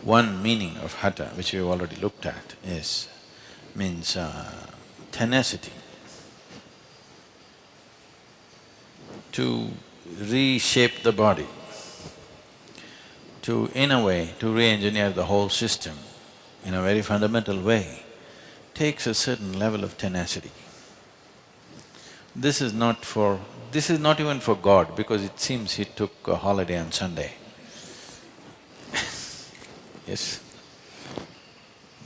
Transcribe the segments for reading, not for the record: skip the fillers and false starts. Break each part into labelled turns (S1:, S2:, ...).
S1: One meaning of Hatha, which we've already looked at, means tenacity, to reshape the body, to, in a way, to re-engineer the whole system in a very fundamental way, takes a certain level of tenacity. This is not even for God, because it seems he took a holiday on Sunday. Yes,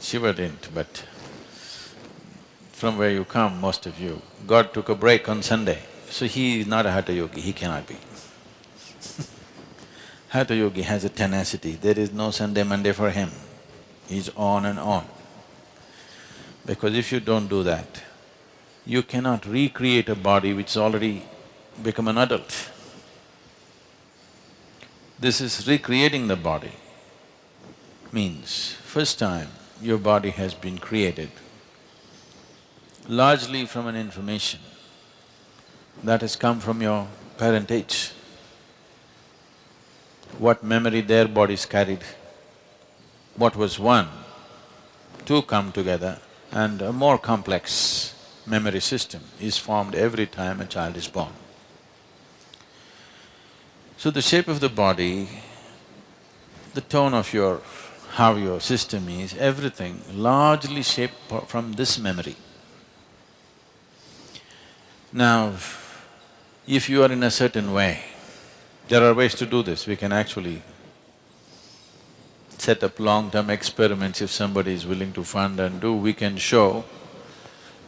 S1: Shiva didn't, but from where you come, most of you, God took a break on Sunday, so he is not a Hatha yogi, he cannot be. Hatha yogi has a tenacity, there is no Sunday, Monday for him, he's on and on. Because if you don't do that, you cannot recreate a body which has already become an adult. This is recreating the body, means first time your body has been created largely from an information that has come from your parentage. What memory their bodies carried, what was one, two come together and a more complex memory system is formed every time a child is born. So the shape of the body, the tone of how your system is, everything largely shaped from this memory. Now, if you are in a certain way, there are ways to do this, we can actually set up long-term experiments if somebody is willing to fund and do, we can show.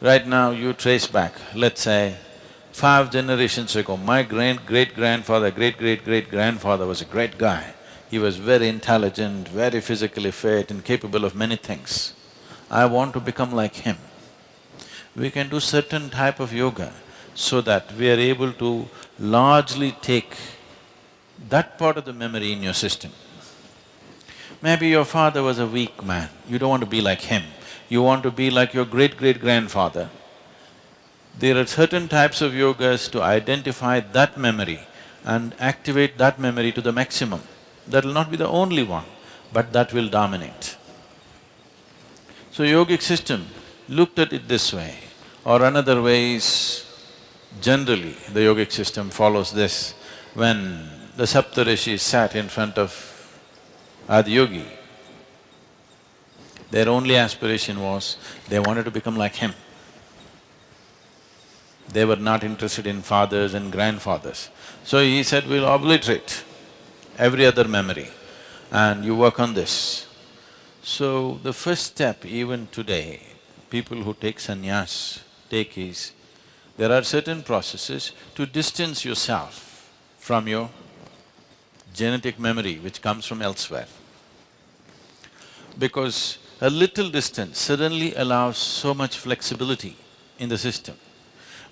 S1: Right now you trace back, let's say, 5 generations ago, my great-grandfather, great-great-great-grandfather was a great guy. He was very intelligent, very physically fit and capable of many things. I want to become like him. We can do certain type of yoga so that we are able to largely take that part of the memory in your system. Maybe your father was a weak man, you don't want to be like him, you want to be like your great-great-grandfather. There are certain types of yogas to identify that memory and activate that memory to the maximum. That will not be the only one, but that will dominate. So yogic system looked at it this way, or another way is, generally the yogic system follows this. When the Saptarishis sat in front of Adiyogi, their only aspiration was, they wanted to become like him. They were not interested in fathers and grandfathers. So he said, we'll obliterate every other memory and you work on this. So the first step even today, people who take sannyas take is, there are certain processes to distance yourself from your genetic memory which comes from elsewhere. Because a little distance suddenly allows so much flexibility in the system.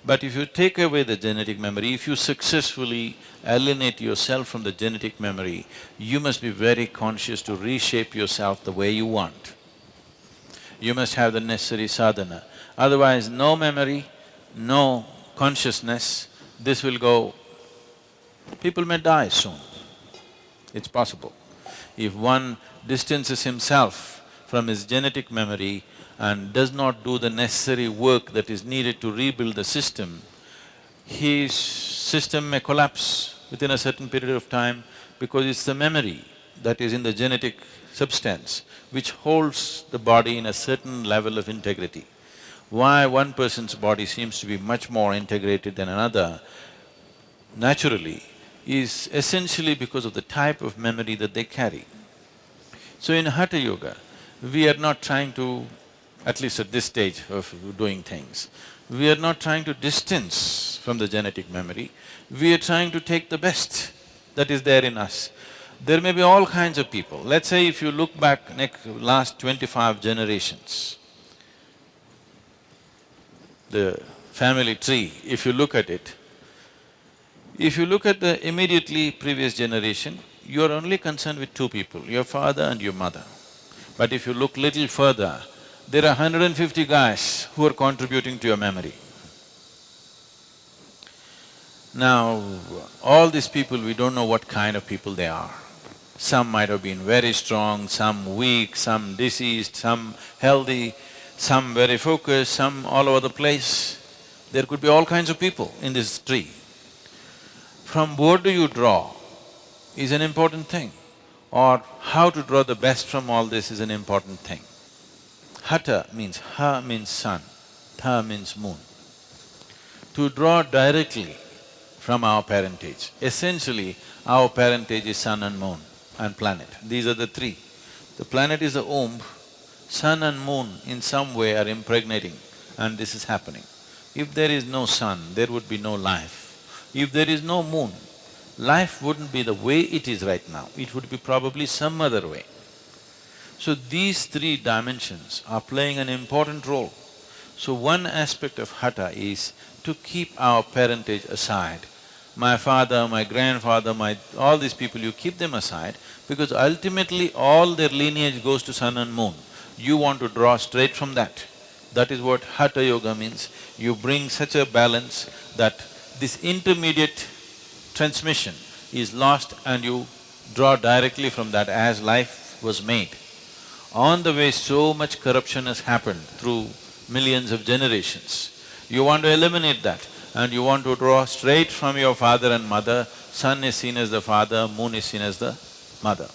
S1: But if you take away the genetic memory, if you successfully alienate yourself from the genetic memory, you must be very conscious to reshape yourself the way you want. You must have the necessary sadhana. Otherwise, no memory, no consciousness, this will go… people may die soon. It's possible. If one distances himself from his genetic memory and does not do the necessary work that is needed to rebuild the system, his system may collapse within a certain period of time because it's the memory that is in the genetic substance which holds the body in a certain level of integrity. Why one person's body seems to be much more integrated than another, naturally, is essentially because of the type of memory that they carry. So in Hatha Yoga, we are not trying to, at least at this stage of doing things, we are not trying to distance from the genetic memory, we are trying to take the best that is there in us. There may be all kinds of people. Let's say if you look back last 25 generations, the family tree, if you look at it, if you look at the immediately previous generation, you are only concerned with 2 people, your father and your mother. But if you look little further, there are 150 guys who are contributing to your memory. Now, all these people, we don't know what kind of people they are. Some might have been very strong, some weak, some diseased, some healthy, some very focused, some all over the place. There could be all kinds of people in this tree. From what do you draw is an important thing, or how to draw the best from all this is an important thing. Hatha means, ha means sun, tha means moon. To draw directly from our parentage, essentially our parentage is sun and moon and planet. These are the three. The planet is the womb, sun and moon in some way are impregnating, and this is happening. If there is no sun, there would be no life. If there is no moon, life wouldn't be the way it is right now, it would be probably some other way. So these three dimensions are playing an important role. So one aspect of Hatha is to keep our parentage aside. My father, my grandfather, all these people, you keep them aside because ultimately all their lineage goes to sun and moon. You want to draw straight from that. That is what Hatha Yoga means. You bring such a balance that this intermediate transmission is lost and you draw directly from that as life was made. On the way, so much corruption has happened through millions of generations. You want to eliminate that and you want to draw straight from your father and mother. Sun is seen as the father, moon is seen as the mother.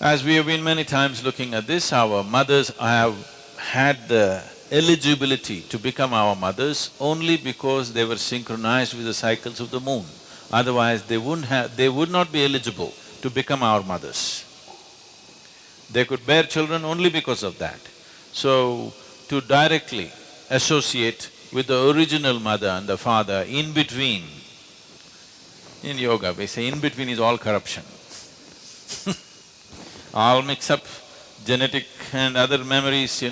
S1: As we have been many times looking at this, our mothers have had the eligibility to become our mothers only because they were synchronized with the cycles of the moon. Otherwise, they would not be eligible to become our mothers. They could bear children only because of that. So, to directly associate with the original mother and the father, in between, in yoga we say in between is all corruption. All mix up, genetic and other memories,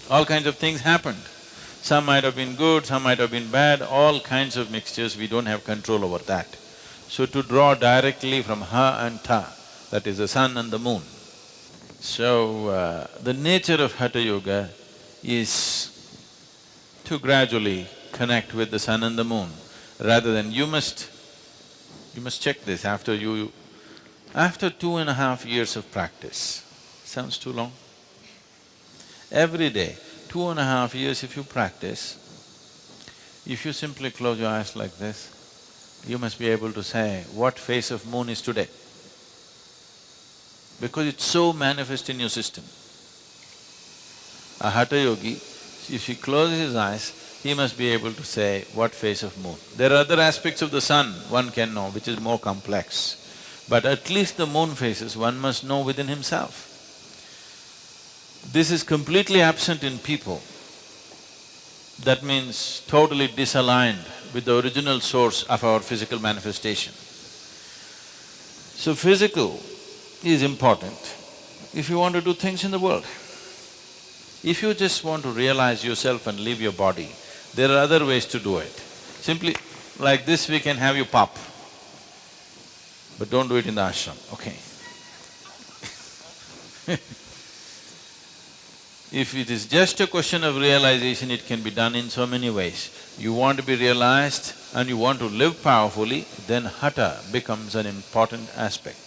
S1: all kinds of things happened. Some might have been good, some might have been bad, all kinds of mixtures, we don't have control over that. So to draw directly from Ha and Ta, that is the sun and the moon. So, the nature of Hatha Yoga is to gradually connect with the sun and the moon, rather than you must check this after 2.5 years of practice. Sounds too long? Every day, 2.5 years if you practice, if you simply close your eyes like this, you must be able to say what phase of moon is today, because it's so manifest in your system. A Hatha yogi, if he closes his eyes, he must be able to say what phase of moon. There are other aspects of the sun one can know, which is more complex, but at least the moon phases one must know within himself. This is completely absent in people. That means totally disaligned with the original source of our physical manifestation. So physical is important if you want to do things in the world. If you just want to realize yourself and leave your body, there are other ways to do it. Simply like this we can have you pop, but don't do it in the ashram, okay? If it is just a question of realization, it can be done in so many ways. You want to be realized and you want to live powerfully, then Hatha becomes an important aspect.